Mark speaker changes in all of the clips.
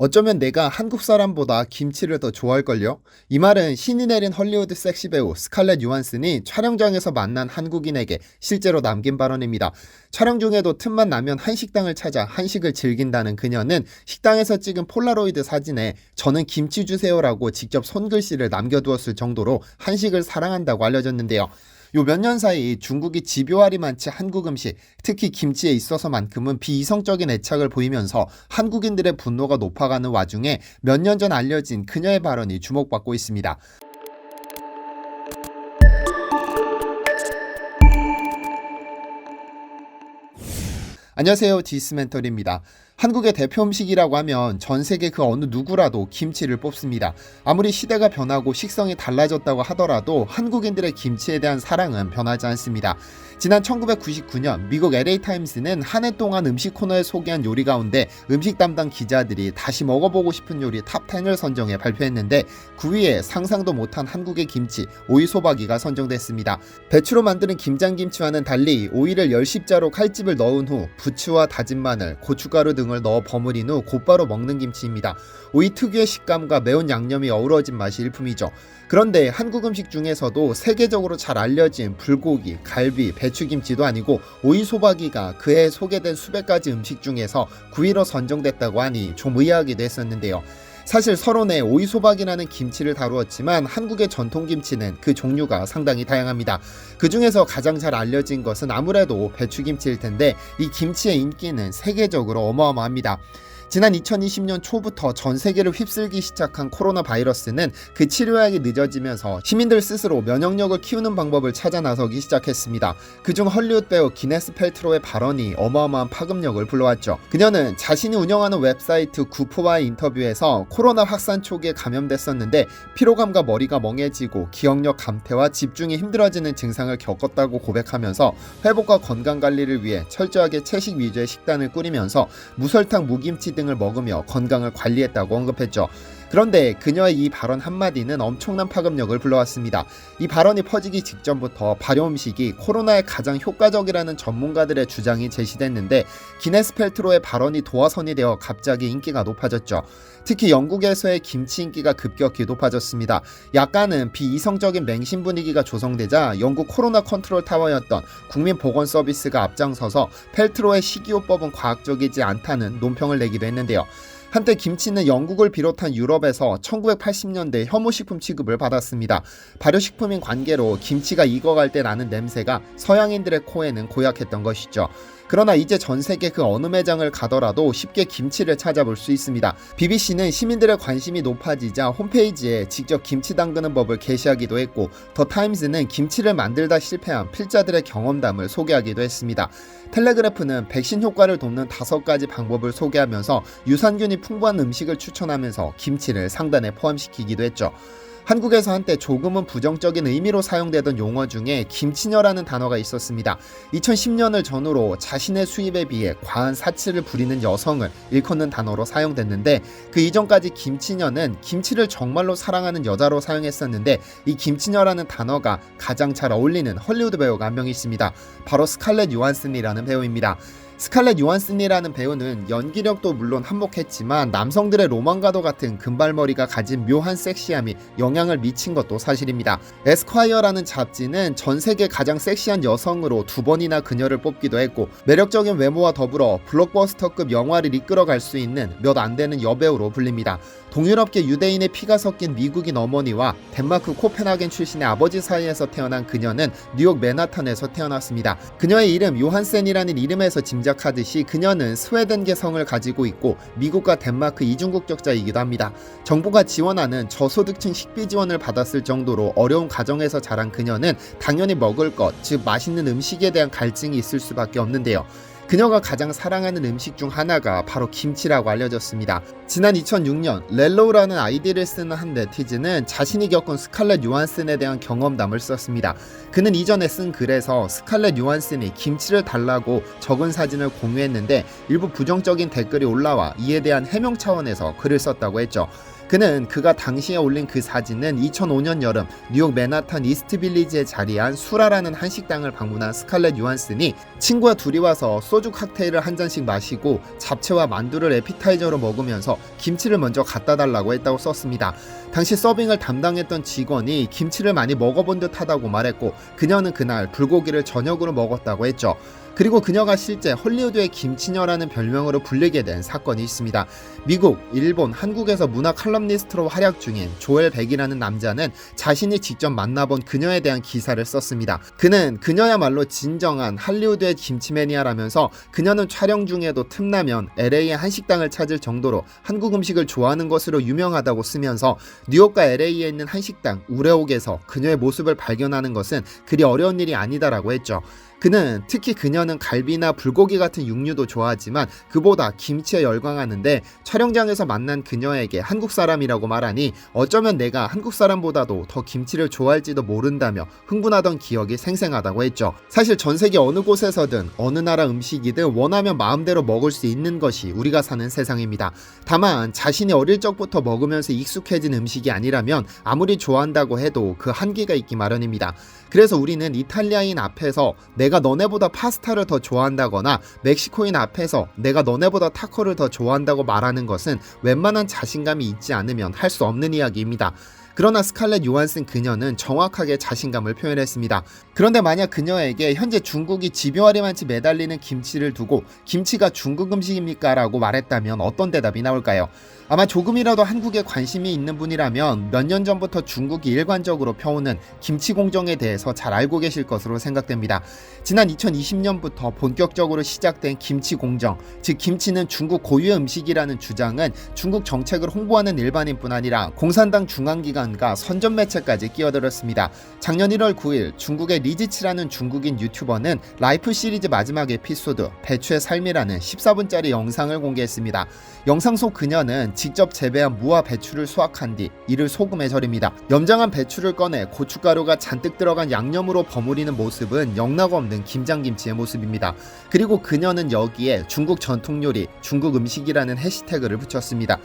Speaker 1: 어쩌면 내가 한국 사람보다 김치를 더 좋아할걸요? 이 말은 신이 내린 헐리우드 섹시 배우 스칼렛 요한슨이 촬영장에서 만난 한국인에게 실제로 남긴 발언입니다. 촬영 중에도 틈만 나면 한식당을 찾아 한식을 즐긴다는 그녀는 식당에서 찍은 폴라로이드 사진에 저는 김치 주세요라고 직접 손글씨를 남겨두었을 정도로 한식을 사랑한다고 알려졌는데요. 요 몇 년 사이 중국이 집요할이 많지 한국 음식, 특히 김치에 있어서만큼은 비이성적인 애착을 보이면서 한국인들의 분노가 높아가는 와중에 몇 년 전 알려진 그녀의 발언이 주목받고 있습니다. 안녕하세요, 디스멘털입니다. 한국의 대표 음식이라고 하면 전 세계 그 어느 누구라도 김치를 뽑습니다. 아무리 시대가 변하고 식성이 달라졌다고 하더라도 한국인들의 김치에 대한 사랑은 변하지 않습니다. 지난 1999년 미국 LA타임스는 한 해 동안 음식 코너에 소개한 요리 가운데 음식 담당 기자들이 다시 먹어보고 싶은 요리 탑10을 선정해 발표했는데 9위에 상상도 못한 한국의 김치, 오이소박이가 선정됐습니다. 배추로 만드는 김장김치와는 달리 오이를 10십자로 칼집을 넣은 후 부추와 다진 마늘, 고춧가루 등을 넣어 버무린 후 곧바로 먹는 김치입니다. 오이 특유의 식감과 매운 양념이 어우러진 맛이 일품이죠. 그런데 한국 음식 중에서도 세계적으로 잘 알려진 불고기, 갈비, 배추김치도 아니고 오이소박이가 그해 소개된 수백 가지 음식 중에서 9위로 선정됐다고 하니 좀 의아하기도 했었는데요. 사실 서론에 오이소박이라는 김치를 다루었지만 한국의 전통김치는 그 종류가 상당히 다양합니다. 그 중에서 가장 잘 알려진 것은 아무래도 배추김치일 텐데 이 김치의 인기는 세계적으로 어마어마합니다. 지난 2020년 초부터 전 세계를 휩쓸기 시작한 코로나 바이러스는 그 치료약이 늦어지면서 시민들 스스로 면역력을 키우는 방법을 찾아 나서기 시작했습니다. 그중 헐리우드 배우 기네스 펠트로의 발언이 어마어마한 파급력을 불러왔죠. 그녀는 자신이 운영하는 웹사이트 구포와의 인터뷰에서 코로나 확산 초기에 감염됐었는데 피로감과 머리가 멍해지고 기억력 감퇴와 집중이 힘들어지는 증상을 겪었다고 고백하면서 회복과 건강관리를 위해 철저하게 채식 위주의 식단을 꾸리면서 무설탕, 무김치 등을 먹으며 건강을 관리했다고 언급했죠. 그런데 그녀의 이 발언 한마디는 엄청난 파급력을 불러왔습니다. 이 발언이 퍼지기 직전부터 발효 음식이 코로나에 가장 효과적이라는 전문가들의 주장이 제시됐는데 기네스 펠트로의 발언이 도화선이 되어 갑자기 인기가 높아졌죠. 특히 영국에서의 김치 인기가 급격히 높아졌습니다. 약간은 비이성적인 맹신 분위기가 조성되자 영국 코로나 컨트롤 타워였던 국민보건서비스가 앞장서서 펠트로의 식이요법은 과학적이지 않다는 논평을 내기도 했는데요. 한때 김치는 영국을 비롯한 유럽에서 1980년대 혐오식품 취급을 받았습니다. 발효식품인 관계로 김치가 익어갈 때 나는 냄새가 서양인들의 코에는 고약했던 것이죠. 그러나 이제 전 세계 그 어느 매장을 가더라도 쉽게 김치를 찾아볼 수 있습니다. BBC는 시민들의 관심이 높아지자 홈페이지에 직접 김치 담그는 법을 게시하기도 했고 더 타임즈는 김치를 만들다 실패한 필자들의 경험담을 소개하기도 했습니다. 텔레그래프는 백신 효과를 돕는 5가지 방법을 소개하면서 유산균이 풍부한 음식을 추천하면서 김치를 상단에 포함시키기도 했죠. 한국에서 한때 조금은 부정적인 의미로 사용되던 용어 중에 김치녀라는 단어가 있었습니다. 2010년을 전후로 자신의 수입에 비해 과한 사치를 부리는 여성을 일컫는 단어로 사용됐는데 그 이전까지 김치녀는 김치를 정말로 사랑하는 여자로 사용했었는데 이 김치녀라는 단어가 가장 잘 어울리는 헐리우드 배우가 한 명 있습니다. 바로 스칼렛 요한슨이라는 배우입니다. 스칼렛 요한슨이라는 배우는 연기력도 물론 한몫했지만 남성들의 로망과도 같은 금발머리가 가진 묘한 섹시함이 영향을 미친 것도 사실입니다. 에스콰이어라는 잡지는 전 세계 가장 섹시한 여성으로 2번이나 그녀를 뽑기도 했고 매력적인 외모와 더불어 블록버스터급 영화를 이끌어갈 수 있는 몇 안 되는 여배우로 불립니다. 동유럽계 유대인의 피가 섞인 미국인 어머니와 덴마크 코펜하겐 출신의 아버지 사이에서 태어난 그녀는 뉴욕 맨하탄에서 태어났습니다. 그녀의 이름 요한센이라는 이름에서 짐작하듯이 그녀는 스웨덴계 성을 가지고 있고 미국과 덴마크 이중국적자이기도 합니다. 정부가 지원하는 저소득층 식비 지원을 받았을 정도로 어려운 가정에서 자란 그녀는 당연히 먹을 것, 즉 맛있는 음식에 대한 갈증이 있을 수밖에 없는데요. 그녀가 가장 사랑하는 음식 중 하나가 바로 김치라고 알려졌습니다. 지난 2006년 렐로우라는 아이디를 쓰는 한 네티즌은 자신이 겪은 스칼렛 요한슨에 대한 경험담을 썼습니다. 그는 이전에 쓴 글에서 스칼렛 요한슨이 김치를 달라고 적은 사진을 공유했는데 일부 부정적인 댓글이 올라와 이에 대한 해명 차원에서 글을 썼다고 했죠. 그는 그가 당시에 올린 그 사진은 2005년 여름 뉴욕 맨하탄 이스트빌리지에 자리한 수라라는 한식당을 방문한 스칼렛 요한슨이 친구와 둘이 와서 소주 칵테일을 한 잔씩 마시고 잡채와 만두를 에피타이저로 먹으면서 김치를 먼저 갖다 달라고 했다고 썼습니다. 당시 서빙을 담당했던 직원이 김치를 많이 먹어본 듯 하다고 말했고, 그녀는 그날 불고기를 저녁으로 먹었다고 했죠. 그리고 그녀가 실제 헐리우드의 김치녀라는 별명으로 불리게 된 사건이 있습니다. 미국, 일본, 한국에서 문화 칼럼니스트로 활약 중인 조엘 백이라는 남자는 자신이 직접 만나본 그녀에 대한 기사를 썼습니다. 그는 그녀야말로 진정한 할리우드의 김치 매니아라면서 그녀는 촬영 중에도 틈나면 LA의 한식당을 찾을 정도로 한국 음식을 좋아하는 것으로 유명하다고 쓰면서 뉴욕과 LA에 있는 한식당 우레옥에서 그녀의 모습을 발견하는 것은 그리 어려운 일이 아니다라고 했죠. 그는 특히 그녀는 갈비나 불고기 같은 육류도 좋아하지만 그보다 김치에 열광하는데 촬영장에서 만난 그녀에게 한국 사람이라고 말하니 어쩌면 내가 한국 사람보다도 더 김치를 좋아할지도 모른다며 흥분하던 기억이 생생하다고 했죠. 사실 전 세계 어느 곳에서든 어느 나라 음식이든 원하면 마음대로 먹을 수 있는 것이 우리가 사는 세상입니다. 다만 자신이 어릴 적부터 먹으면서 익숙해진 음식이 아니라면 아무리 좋아한다고 해도 그 한계가 있기 마련입니다. 그래서 우리는 이탈리아인 앞에서 내가 너네보다 파스타를 더 좋아한다거나 멕시코인 앞에서 내가 너네보다 타코를 더 좋아한다고 말하는 것은 웬만한 자신감이 있지 않으면 할 수 없는 이야기입니다. 그러나 스칼렛 요한슨 그녀는 정확하게 자신감을 표현했습니다. 그런데 만약 그녀에게 현재 중국이 집요하리만치 매달리는 김치를 두고 김치가 중국 음식입니까? 라고 말했다면 어떤 대답이 나올까요? 아마 조금이라도 한국에 관심이 있는 분이라면 몇 년 전부터 중국이 일관적으로 펴오는 김치 공정에 대해서 잘 알고 계실 것으로 생각됩니다. 지난 2020년부터 본격적으로 시작된 김치 공정, 즉 김치는 중국 고유의 음식이라는 주장은 중국 정책을 홍보하는 일반인뿐 아니라 공산당 중앙기관과 선전 매체까지 끼어들었습니다. 작년 1월 9일 중국의 리지치라는 중국인 유튜버는 라이프 시리즈 마지막 에피소드 배추의 삶이라는 14분짜리 영상을 공개했습니다. 영상 속 그녀는 직접 재배한 무와 배추를 수확한 뒤 이를 소금에 절입니다. 염장한 배추를 꺼내 고춧가루가 잔뜩 들어간 양념으로 버무리는 모습은 영락없는 김장김치의 모습입니다. 그리고 그녀는 여기에 중국 전통요리, 중국 음식이라는 해시태그를 붙였습니다.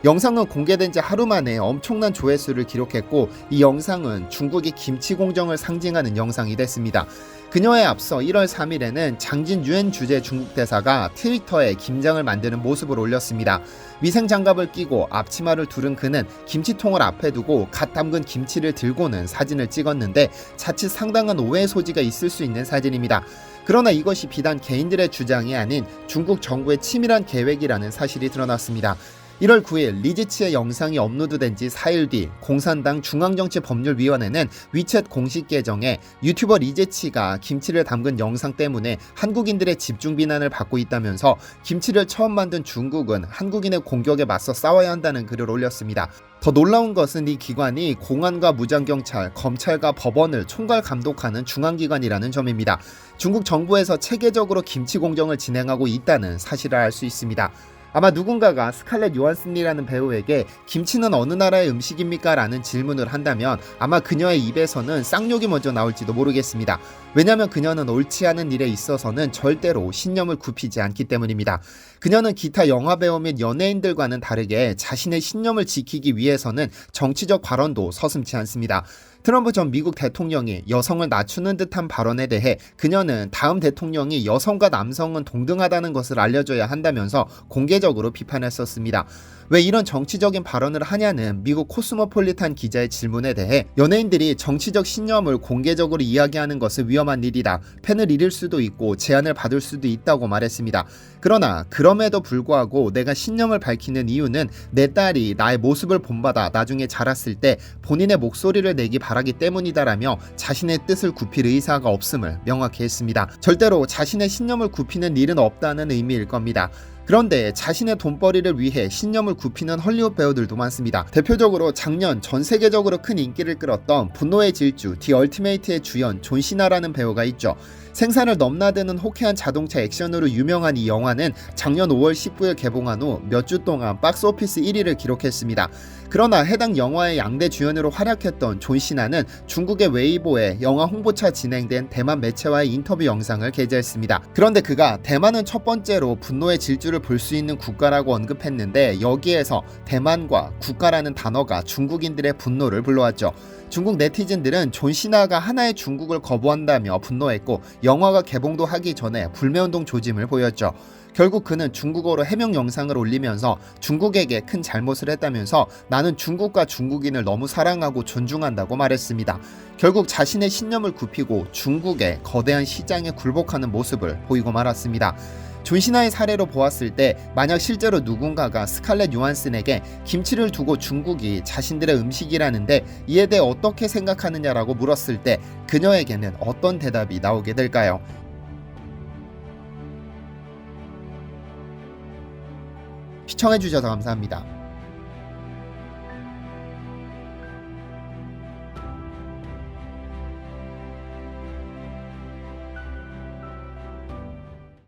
Speaker 1: 영상은 공개된 지 하루 만에 엄청난 조회수를 기록했고 이 영상은 중국의 김치 공정을 상징하는 영상이 됐습니다. 그녀에 앞서 1월 3일에는 장진 유엔 주재 중국 대사가 트위터에 김장을 만드는 모습을 올렸습니다. 위생 장갑을 끼고 앞치마를 두른 그는 김치통을 앞에 두고 갓 담근 김치를 들고는 사진을 찍었는데 자칫 상당한 오해의 소지가 있을 수 있는 사진입니다. 그러나 이것이 비단 개인들의 주장이 아닌 중국 정부의 치밀한 계획이라는 사실이 드러났습니다. 1월 9일 리지치의 영상이 업로드된 지 4일 뒤 공산당 중앙정치법률위원회는 위챗 공식 계정에 유튜버 리지치가 김치를 담근 영상 때문에 한국인들의 집중 비난을 받고 있다면서 김치를 처음 만든 중국은 한국인의 공격에 맞서 싸워야 한다는 글을 올렸습니다. 더 놀라운 것은 이 기관이 공안과 무장경찰, 검찰과 법원을 총괄 감독하는 중앙기관이라는 점입니다. 중국 정부에서 체계적으로 김치 공정을 진행하고 있다는 사실을 알 수 있습니다. 아마 누군가가 스칼렛 요한슨이라는 배우에게 김치는 어느 나라의 음식입니까? 라는 질문을 한다면 아마 그녀의 입에서는 쌍욕이 먼저 나올지도 모르겠습니다. 왜냐하면 그녀는 옳지 않은 일에 있어서는 절대로 신념을 굽히지 않기 때문입니다. 그녀는 기타 영화배우 및 연예인들과는 다르게 자신의 신념을 지키기 위해서는 정치적 발언도 서슴지 않습니다. 트럼프 전 미국 대통령이 여성을 낮추는 듯한 발언에 대해 그녀는 다음 대통령이 여성과 남성은 동등하다는 것을 알려줘야 한다면서 공개적으로 비판했었습니다. 왜 이런 정치적인 발언을 하냐는 미국 코스모폴리탄 기자의 질문에 대해 연예인들이 정치적 신념을 공개적으로 이야기하는 것은 위험한 일이다. 팬을 잃을 수도 있고 제안을 받을 수도 있다고 말했습니다. 그러나 그럼에도 불구하고 내가 신념을 밝히는 이유는 내 딸이 나의 모습을 본받아 나중에 자랐을 때 본인의 목소리를 내기 바라기 때문이다라며 자신의 뜻을 굽힐 의사가 없음을 명확히 했습니다. 절대로 자신의 신념을 굽히는 일은 없다는 의미일 겁니다. 그런데 자신의 돈벌이를 위해 신념을 굽히는 헐리우드 배우들도 많습니다. 대표적으로 작년 전 세계적으로 큰 인기를 끌었던 분노의 질주 디 얼티메이트의 주연 존 시나라는 배우가 있죠. 생산을 넘나드는 호쾌한 자동차 액션으로 유명한 이 영화는 작년 5월 19일 개봉한 후 몇 주 동안 박스오피스 1위를 기록했습니다. 그러나 해당 영화의 양대 주연으로 활약했던 존 시나는 중국의 웨이보에 영화 홍보차 진행된 대만 매체와의 인터뷰 영상을 게재했습니다. 그런데 그가 대만은 첫 번째로 분노의 질주를 볼 수 있는 국가라고 언급했는데, 여기에서 대만과 국가라는 단어가 중국인들의 분노를 불러왔죠. 중국 네티즌들은 존 시나가 하나의 중국을 거부한다며 분노했고, 영화가 개봉도 하기 전에 불매운동 조짐을 보였죠. 결국 그는 중국어로 해명 영상을 올리면서 중국에게 큰 잘못을 했다면서 나는 중국과 중국인을 너무 사랑하고 존중한다고 말했습니다. 결국 자신의 신념을 굽히고 중국의 거대한 시장에 굴복하는 모습을 보이고 말았습니다. 존 시나의 사례로 보았을 때 만약 실제로 누군가가 스칼렛 요한슨에게 김치를 두고 중국이 자신들의 음식이라는데 이에 대해 어떻게 생각하느냐라고 물었을 때 그녀에게는 어떤 대답이 나오게 될까요? 시청해주셔서 감사합니다.